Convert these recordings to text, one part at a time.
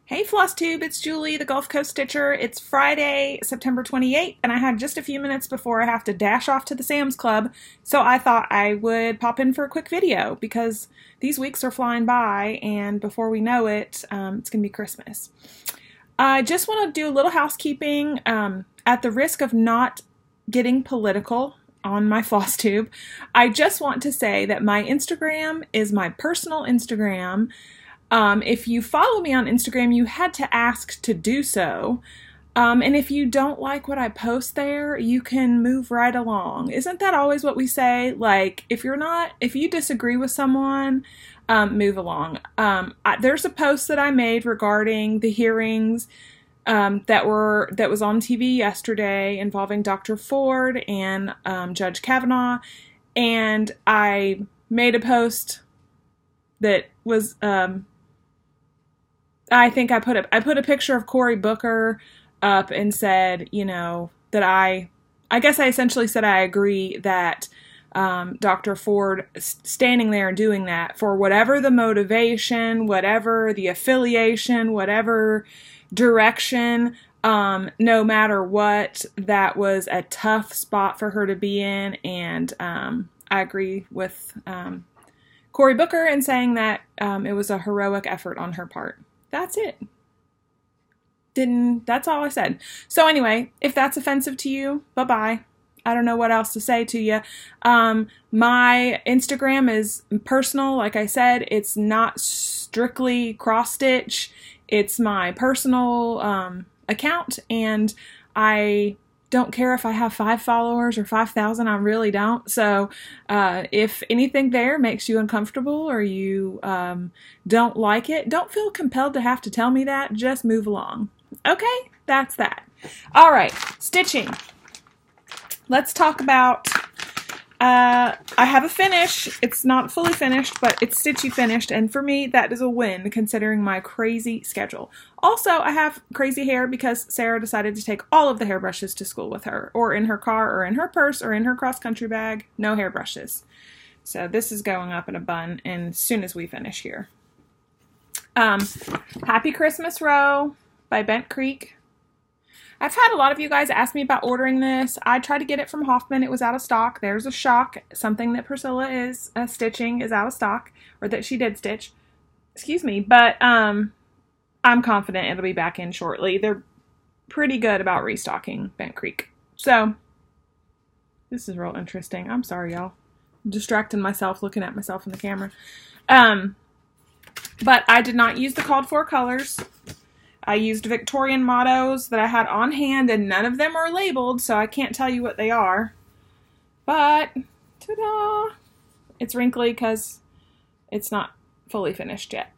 Hey Flosstube, it's Julie, the Gulf Coast Stitcher. It's Friday, September 28th, and I had just a few minutes before I have to dash off to the Sam's Club, so I thought I would pop in for a quick video because these weeks are flying by, and before we know it, it's going to be Christmas. I just want to do a little housekeeping at the risk of not getting political on my Flosstube. I just want to say that my Instagram is my personal Instagram. If you follow me on Instagram, you had to ask to do so. And if you don't like what I post there, you can move right along. Isn't that always what we say? Like, if you disagree with someone, move along. There's a post that I made regarding the hearings that was on TV yesterday involving Dr. Ford and Judge Kavanaugh, and I made a post that was I think I put a picture of Cory Booker up and said, you know, that I guess I essentially said I agree that Dr. Ford standing there and doing that for whatever the motivation, whatever the affiliation, whatever direction, no matter what, that was a tough spot for her to be in, and I agree with Cory Booker in saying that it was a heroic effort on her part. That's it. That's all I said. So anyway, if that's offensive to you, bye-bye. I don't know what else to say to you. My Instagram is personal. Like I said, it's not strictly cross-stitch. It's my personal account, and I don't care if I have 5 followers or 5,000. I really don't. So if anything there makes you uncomfortable or you don't like it, don't feel compelled to have to tell me that. Just move along. Okay, that's that. All right, stitching. Let's talk about, I have a finish. It's not fully finished, but it's stitchy finished, and for me, that is a win considering my crazy schedule. Also, I have crazy hair because Sarah decided to take all of the hairbrushes to school with her, or in her car, or in her purse, or in her cross-country bag. No hairbrushes. So this is going up in a bun as soon as we finish here. Happy Christmas Row by Bent Creek. I've had a lot of you guys ask me about ordering this. I tried to get it from Hoffman. It was out of stock. There's a shock. Something that Priscilla is stitching is out of stock, or that she did stitch. Excuse me. But I'm confident it'll be back in shortly. They're pretty good about restocking Bent Creek. So this is real interesting. I'm sorry, y'all. I'm distracting myself looking at myself in the camera. But I did not use the called for colors. I used Victorian mottos that I had on hand, and none of them are labeled, so I can't tell you what they are. But, ta-da! It's wrinkly because it's not fully finished yet.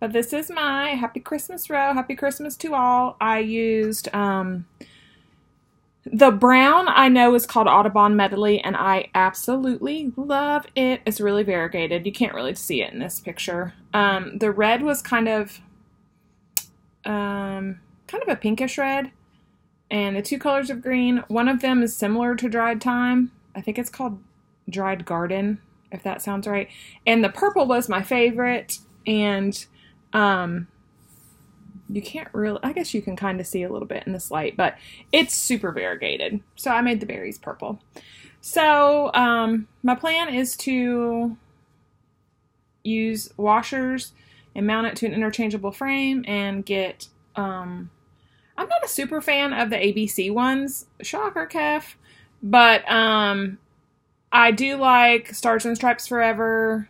But this is my Happy Christmas Row. Happy Christmas to all. I used the brown, I know, is called Audubon Medley, and I absolutely love it. It's really variegated. You can't really see it in this picture. The red was kind of a pinkish red, and the 2 colors of green, one of them is similar to Dried Thyme. I think it's called Dried Garden, if that sounds right. And the purple was my favorite, and you can't really, I guess you can kind of see a little bit in this light, but it's super variegated. So I made the berries purple. So my plan is to use washers and mount it to an interchangeable frame and get, I'm not a super fan of the ABC ones, shocker Kef, but I do like Stars and Stripes Forever,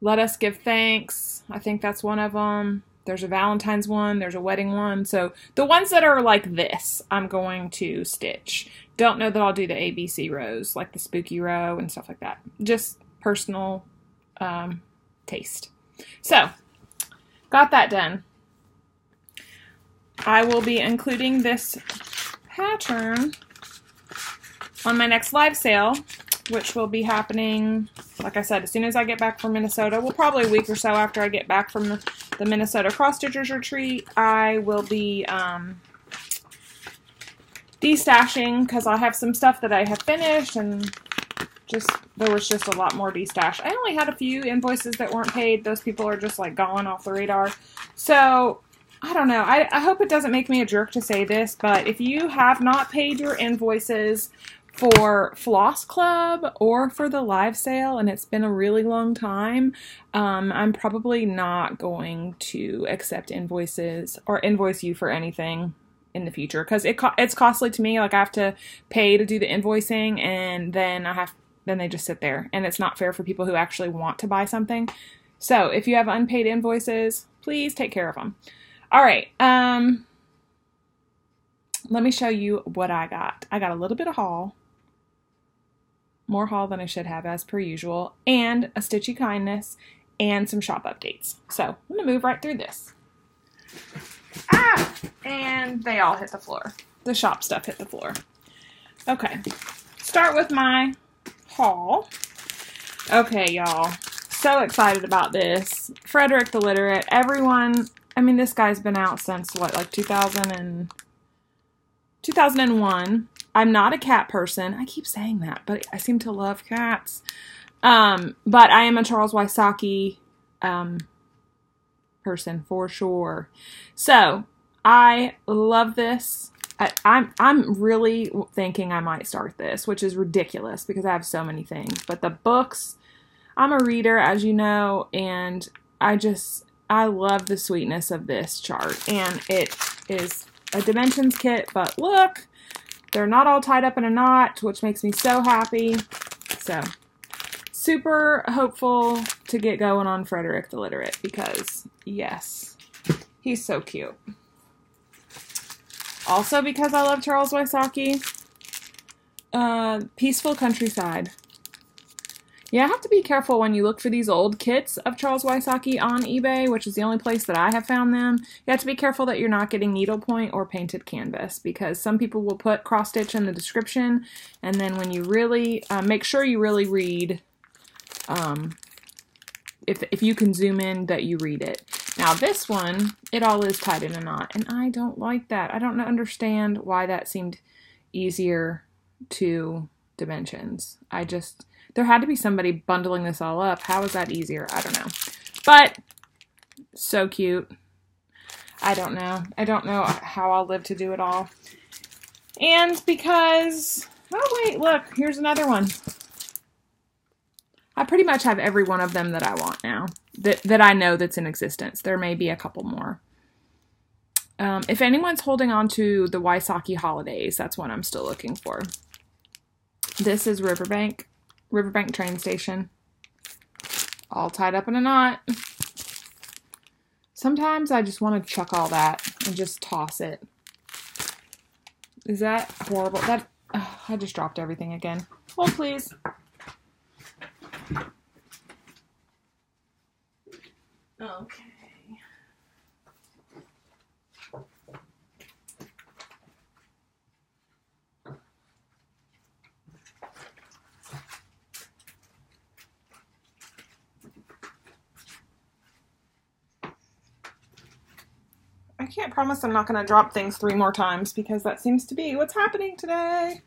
Let Us Give Thanks, I think that's one of them. There's a Valentine's one, there's a wedding one, so the ones that are like this, I'm going to stitch. Don't know that I'll do the ABC rows, like the Spooky Row and stuff like that. Just personal taste. So, got that done. I will be including this pattern on my next live sale, which will be happening, like I said, as soon as I get back from Minnesota. Well, probably a week or so after I get back from the Minnesota Cross Stitchers Retreat. I will be destashing because I have some stuff that I have finished and just there was just a lot more destashed. I only had a few invoices that weren't paid. Those people are just like gone off the radar. So I don't know. I hope it doesn't make me a jerk to say this, but if you have not paid your invoices for Floss Club or for the live sale, and it's been a really long time, I'm probably not going to accept invoices or invoice you for anything in the future, because it's costly to me. Like, I have to pay to do the invoicing, and then they just sit there, and it's not fair for people who actually want to buy something. So if you have unpaid invoices, please take care of them. All right, let me show you what I got. I got a little bit of haul. More haul than I should have, as per usual, and a Stitchy Kindness, and some shop updates. So I'm going to move right through this. And they all hit the floor. The shop stuff hit the floor. Okay, start with my haul. Okay, y'all. So excited about this. Frederick the Literate. Everyone, I mean, this guy's been out since, what, like 2001. I'm not a cat person. I keep saying that, but I seem to love cats. But I am a Charles Wysocki person for sure. So I love this. I'm really thinking I might start this, which is ridiculous because I have so many things. But the books, I'm a reader, as you know, and I love the sweetness of this chart. And it is a dimensions kit, but look, they're not all tied up in a knot, which makes me so happy. So, super hopeful to get going on Frederick the Literate because, yes, he's so cute. Also because I love Charles Wysocki, Peaceful Countryside. Yeah, I have to be careful when you look for these old kits of Charles Wysocki on eBay, which is the only place that I have found them. You have to be careful that you're not getting needlepoint or painted canvas, because some people will put cross-stitch in the description, and then when you really, make sure you really read, if you can zoom in, that you read it. Now this one, it all is tied in a knot, and I don't like that. I don't understand why that seemed easier to dimensions. There had to be somebody bundling this all up. How is that easier? I don't know. But, so cute. I don't know. I don't know how I'll live to do it all. And because, oh wait, look, here's another one. I pretty much have every one of them that I want now. That I know that's in existence. There may be a couple more. If anyone's holding on to the Wysocki Holidays, that's what I'm still looking for. This is Riverbank train station. All tied up in a knot. Sometimes I just want to chuck all that and just toss it. Is that horrible? I just dropped everything again. Hold, please. Okay. I can't promise I'm not going to drop things 3 more times because that seems to be what's happening today.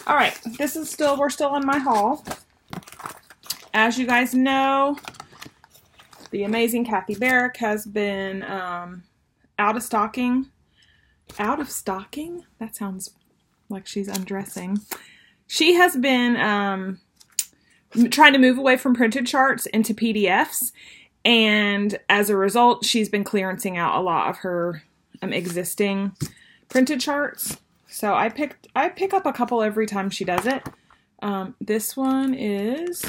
All right, we're still on my haul. As you guys know, the amazing Kathy Barrick has been out of stocking. Out of stocking? That sounds like she's undressing. She has been trying to move away from printed charts into PDFs. And as a result, she's been clearancing out a lot of her existing printed charts. So I pick up a couple every time she does it. This one is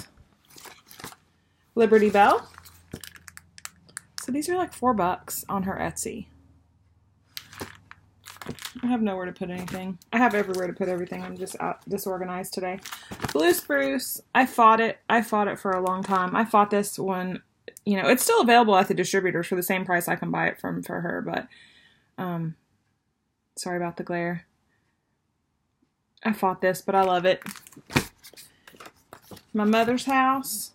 Liberty Bell. So these are like $4 on her Etsy. I have nowhere to put anything. I have everywhere to put everything. I'm just disorganized today. Blue Spruce. I fought it for a long time. I fought this one. You know, it's still available at the distributors for the same price I can buy it for her, but, sorry about the glare. I fought this, but I love it. My Mother's House.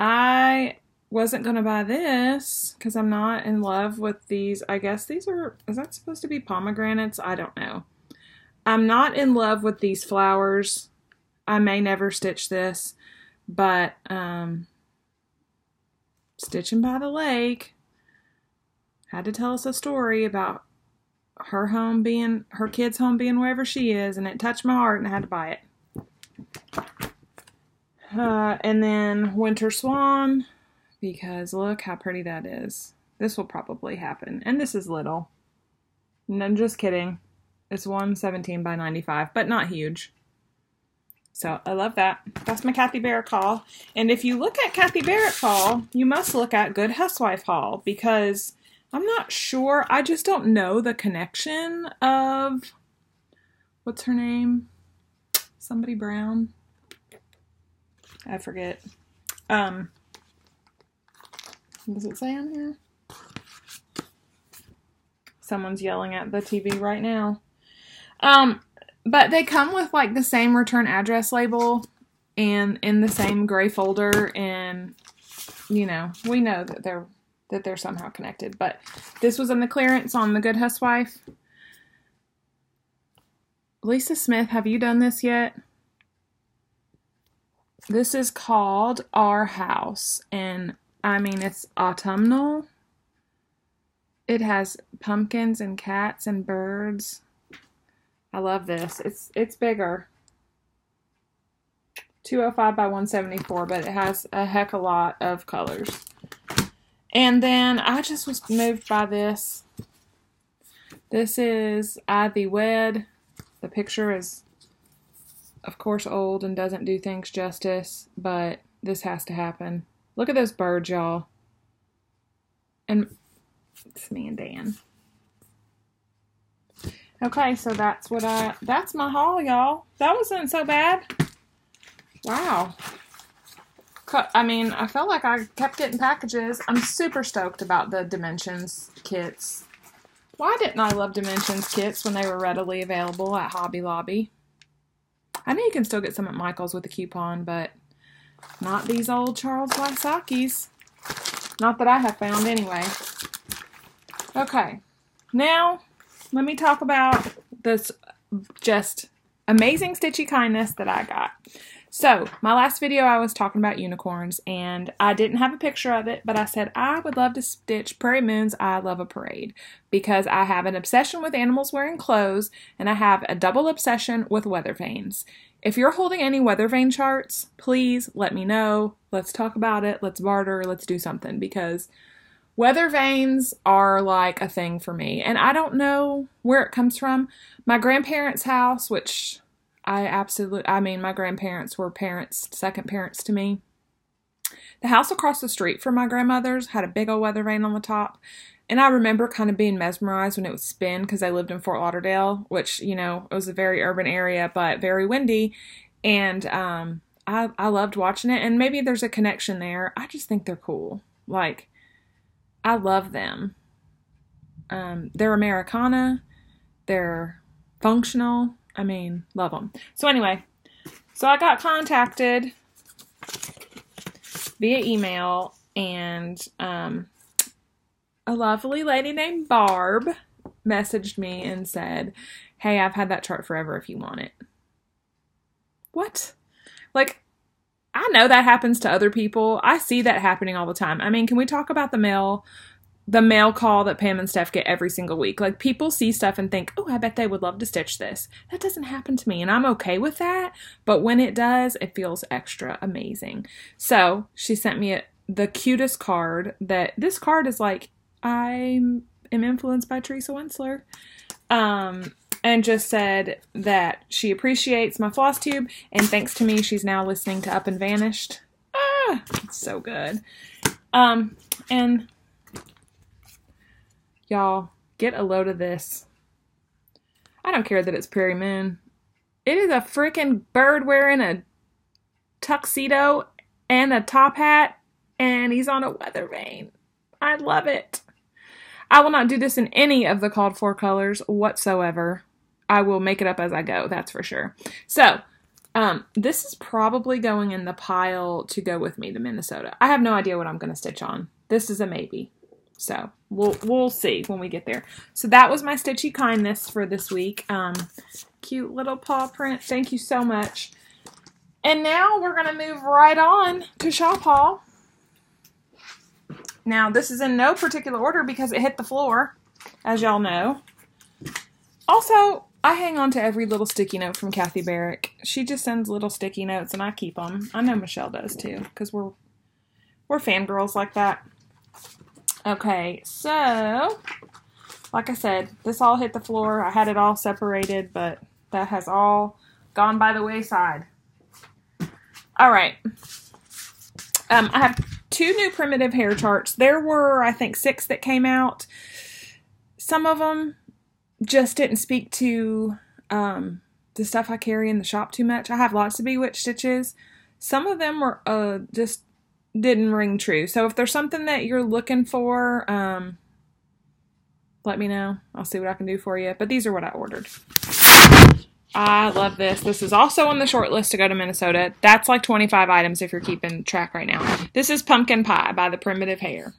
I wasn't going to buy this because I'm not in love with these. I guess these is that supposed to be pomegranates? I don't know. I'm not in love with these flowers I may never stitch this, but Stitching by the Lake had to tell us a story about her kids' home being wherever she is, and it touched my heart, and I had to buy it. And then Winter Swan, because look how pretty that is. This will probably happen. And this is little. No, I'm just kidding. It's 117 by 95, but not huge. So I love that. That's my Kathy Barrett haul. And if you look at Kathy Barrett haul, you must look at Good Housewife haul, because I'm not sure. I just don't know the connection of, what's her name? Somebody Brown. I forget. Does it say on here? Someone's yelling at the TV right now. But they come with like the same return address label and in the same gray folder, and you know, we know that they're somehow connected. But this was in the clearance on the Good Housewife. Lisa Smith, have you done this yet? This is called Our House, and I mean, it's autumnal. It has pumpkins and cats and birds. I love this. It's bigger. 205 by 174, but it has a heck of a lot of colors. And then I just was moved by this. This is Ivy Wed. The picture is, of course, old and doesn't do things justice, but this has to happen. Look at those birds, y'all. And it's me and Dan. Okay, so that's my haul, y'all. That wasn't so bad. Wow. I mean, I felt like I kept getting packages. I'm super stoked about the Dimensions kits. Why didn't I love Dimensions kits when they were readily available at Hobby Lobby? I know you can still get some at Michael's with a coupon, but not these old Charles Wysocki's. Not that I have found anyway. Okay, now let me talk about this just amazing stitchy kindness that I got. So, my last video I was talking about unicorns, and I didn't have a picture of it, but I said I would love to stitch Prairie Moon's I Love a Parade, because I have an obsession with animals wearing clothes, and I have a double obsession with weather vanes. If you're holding any weather vane charts, please let me know. Let's talk about it. Let's barter. Let's do something, because weather vanes are like a thing for me, and I don't know where it comes from. My grandparents' house, which my grandparents were second parents to me. The house across the street from my grandmother's had a big old weather vane on the top, and I remember kind of being mesmerized when it would spin, because I lived in Fort Lauderdale, which, you know, it was a very urban area, but very windy, and I loved watching it, and maybe there's a connection there. I just think they're cool. Like, I love them. They're Americana. They're functional. I mean, love them. So anyway, so I got contacted via email, and a lovely lady named Barb messaged me and said, hey, I've had that chart forever if you want it. What? Like, I know that happens to other people. I see that happening all the time. I mean, can we talk about the mail call that Pam and Steph get every single week? Like, people see stuff and think, oh, I bet they would love to stitch this. That doesn't happen to me, and I'm okay with that. But when it does, it feels extra amazing. So she sent me the cutest card. This card is like, I am influenced by Teresa Winsler. And just said that she appreciates my Flosstube, and thanks to me, she's now listening to Up and Vanished. Ah, it's so good. And y'all, get a load of this. I don't care that it's Prairie Moon. It is a freaking bird wearing a tuxedo and a top hat, and he's on a weather vane. I love it. I will not do this in any of the called for colors whatsoever. I will make it up as I go, that's for sure. So, this is probably going in the pile to go with me to Minnesota. I have no idea what I'm going to stitch on. This is a maybe. So, we'll see when we get there. So, that was my stitchy kindness for this week. Cute little paw print. Thank you so much. And now we're going to move right on to shop haul. Now, this is in no particular order because it hit the floor, as y'all know. Also, I hang on to every little sticky note from Kathy Barrick. She just sends little sticky notes, and I keep them. I know Michelle does, too, because we're fangirls like that. Okay, so, like I said, this all hit the floor. I had it all separated, but that has all gone by the wayside. All right. I have 2 new primitive hair charts. There were, I think, 6 that came out. Some of them just didn't speak to the stuff I carry in the shop too much. I have lots of Bewitched stitches. Some of them were just didn't ring true. So if there's something that you're looking for, let me know. I'll see what I can do for you. But these are what I ordered. I love this. This is also on the short list to go to Minnesota. That's like 25 items if you're keeping track right now. This is Pumpkin Pie by the Primitive Hair.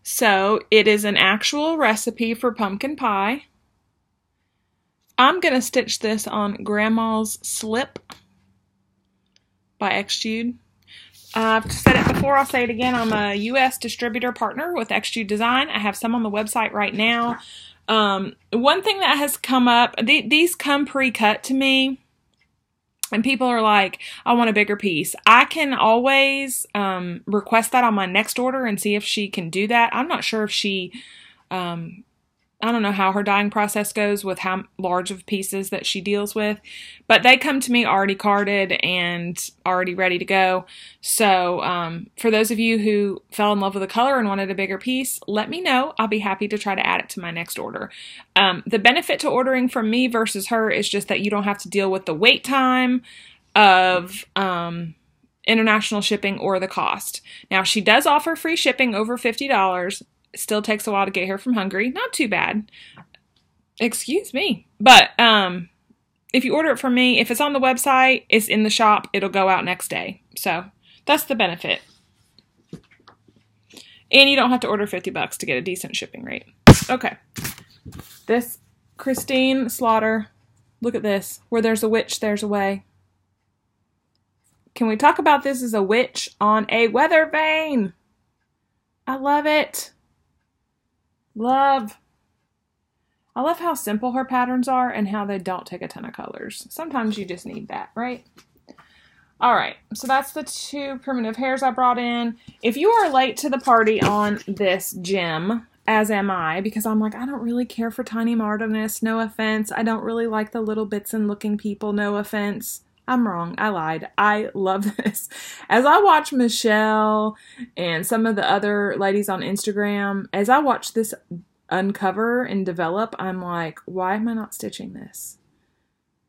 So it is an actual recipe for pumpkin pie. I'm going to stitch this on Grandma's Slip by Xjude. I've said it before, I'll say it again. I'm a U.S. distributor partner with Xjude Design. I have some on the website right now. One thing that has come up, these come pre-cut to me, and people are like, I want a bigger piece. I can always request that on my next order and see if she can do that. I'm not sure if she, I don't know how her dyeing process goes with how large of pieces that she deals with, but they come to me already carded and already ready to go. So for those of you who fell in love with the color and wanted a bigger piece, let me know. I'll be happy to try to add it to my next order. The benefit to ordering from me versus her is just that you don't have to deal with the wait time of international shipping or the cost. Now, she does offer free shipping over $50. It still takes a while to get here from Hungary. Not too bad. Excuse me. But if you order it from me, if it's on the website, it's in the shop, it'll go out next day. So that's the benefit. And you don't have to order $50 to get a decent shipping rate. Okay. This Christine Slaughter. Look at this. Where there's a witch, there's a way. Can we talk about this as a witch on a weather vane? I love it. I love how simple her patterns are and how they don't take a ton of colors. Sometimes you just need that, right? All right, so that's the 2 primitive hairs I brought in. If you are late to the party on this gem, as am I, because I'm like, I don't really care for tiny modernists, no offense. I don't really like the little bits and looking people, no offense. I'm wrong. I lied. I love this. As I watch Michelle and some of the other ladies on Instagram, as I watch this uncover and develop, I'm like, why am I not stitching this?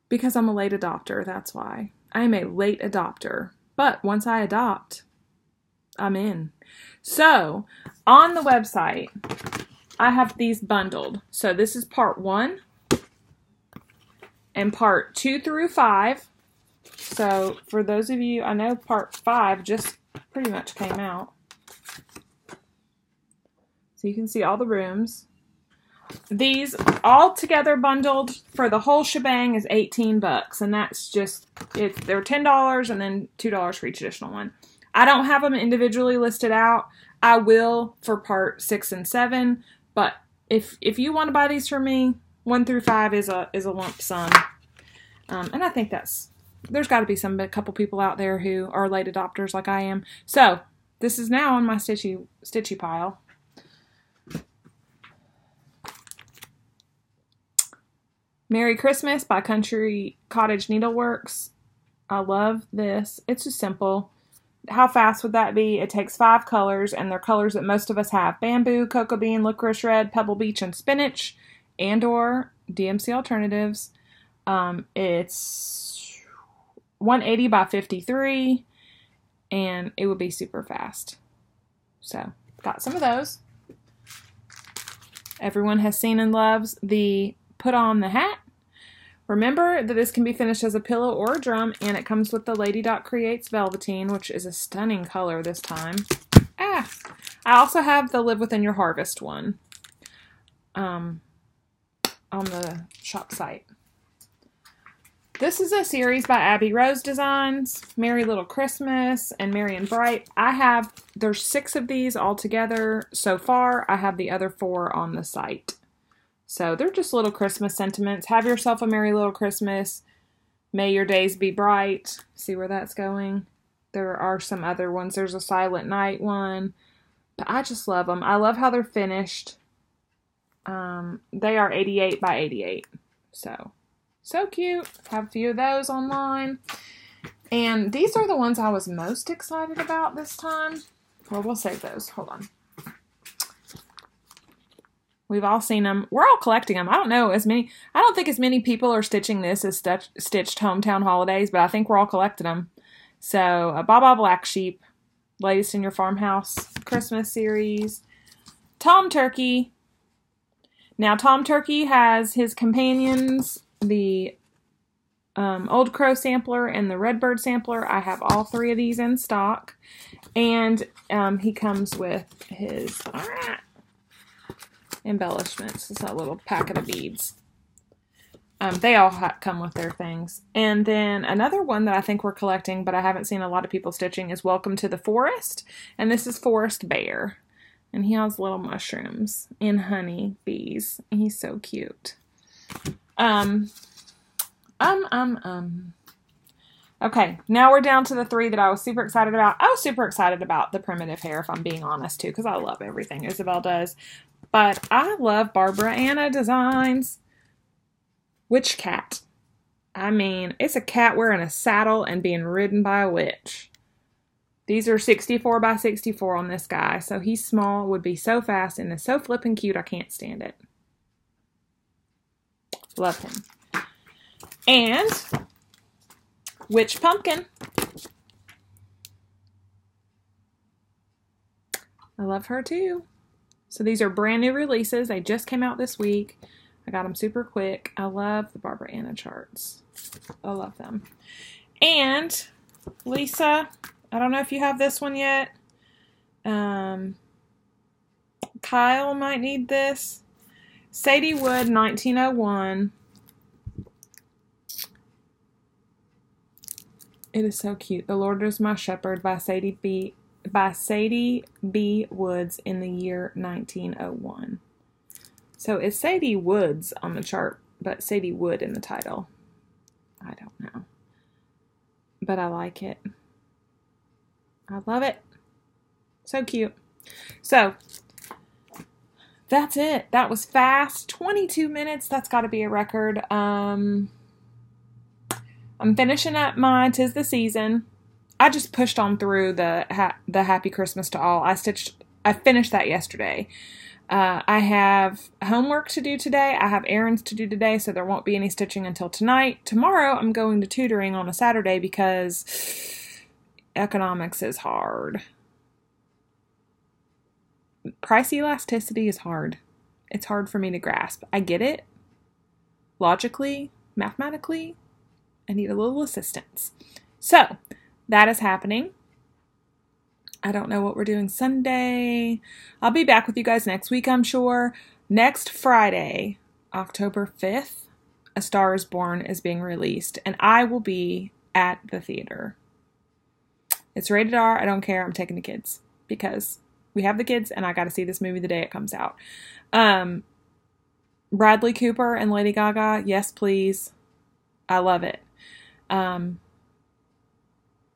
Because I'm a late adopter. That's why. I am a late adopter. But once I adopt, I'm in. So, on the website, I have these bundled. So, this is part 1 and part 2 through 5. So, for those of you, I know part 5 just pretty much came out. So, you can see all the rooms. These all together bundled for the whole shebang is $18. And that's just, they're $10 and then $2 for each additional one. I don't have them individually listed out. I will for part 6 and 7. But if you want to buy these from me, 1 through 5 is a lump sum. And I think there's got to be a couple people out there who are late adopters like I am. So, this is now on my stitchy pile. Merry Christmas by Country Cottage Needleworks. I love this. It's just simple. How fast would that be? It takes 5 colors, and they're colors that most of us have. Bamboo, cocoa bean, licorice red, pebble beach, and spinach, and or DMC alternatives. It's 180 by 53, and it would be super fast. So, got some of those. Everyone has seen and loves the Put On the Hat. Remember that this can be finished as a pillow or a drum, and it comes with the Lady Dot Creates Velveteen, which is a stunning color this time. I also have the Live Within Your Harvest one on the shop site. This is a series by Abby Rose Designs, Merry Little Christmas and Merry and Bright. There's 6 of these all together so far. I have the other 4 on the site. So they're just little Christmas sentiments. Have yourself a Merry Little Christmas. May your days be bright. See where that's going? There are some other ones. There's a Silent Night one. But I just love them. I love how they're finished. They are 88 by 88. So cute. Have a few of those online. And these are the ones I was most excited about this time. Well, we'll save those. Hold on. We've all seen them. We're all collecting them. I don't think as many people are stitching this as stitched Hometown Holidays, but I think we're all collecting them. So, a Baba Black Sheep, latest in your farmhouse Christmas series. Tom Turkey. Now, Tom Turkey has his companions, the Old Crow Sampler and the Redbird Sampler. I have all 3 of these in stock. And he comes with his embellishments. It's a little packet of beads. They all come with their things. And then another one that I think we're collecting, but I haven't seen a lot of people stitching, is Welcome to the Forest. And this is Forest Bear. And he has little mushrooms and honey bees. And he's so cute. Okay, now we're down to the 3 that I was super excited about. I was super excited about the primitive hair, if I'm being honest, too, because I love everything Isabel does. But I love Barbara Anna Designs. Witch Cat. I mean, it's a cat wearing a saddle and being ridden by a witch. These are 64 by 64 on this guy, so he's small, would be so fast, and is so flippin' cute, I can't stand it. Love him. And Witch Pumpkin. I love her too. So these are brand new releases. They just came out this week. I got them super quick. I love the Barbara Anna charts. I love them. And Lisa, I don't know if you have this one yet. Kyle might need this. Sadie Wood, 1901. It is so cute. The Lord is My Shepherd by Sadie B. Woods in the year 1901. So it's Sadie Woods on the chart, but Sadie Wood in the title. I don't know. But I like it. I love it. So cute. So, that's it. That was fast. 22 minutes. That's got to be a record. I'm finishing up my 'Tis the Season. I just pushed on through the Happy Christmas to All. I finished that yesterday. I have homework to do today. I have errands to do today, so there won't be any stitching until tonight. Tomorrow, I'm going to tutoring on a Saturday because economics is hard. Price elasticity is hard. It's hard for me to grasp. I get it. Logically, mathematically, I need a little assistance. So, that is happening. I don't know what we're doing Sunday. I'll be back with you guys next week, I'm sure. Next Friday, October 5th, A Star is Born is being released, and I will be at the theater. It's rated R. I don't care. I'm taking the kids because we have the kids, and I got to see this movie the day it comes out. Bradley Cooper and Lady Gaga, yes, please. I love it.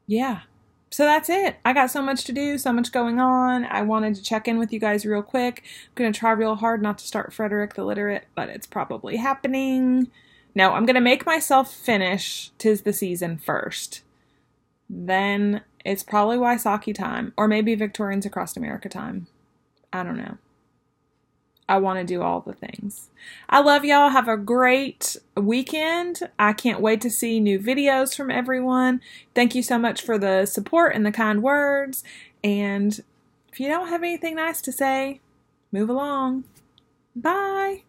Yeah. So that's it. I got so much to do, so much going on. I wanted to check in with you guys real quick. I'm going to try real hard not to start Frederick the Literate, but it's probably happening. No, I'm going to make myself finish 'Tis the Season first. Then it's probably Wysocki time, or maybe Victorians Across America time. I don't know. I want to do all the things. I love y'all. Have a great weekend. I can't wait to see new videos from everyone. Thank you so much for the support and the kind words. And if you don't have anything nice to say, move along. Bye.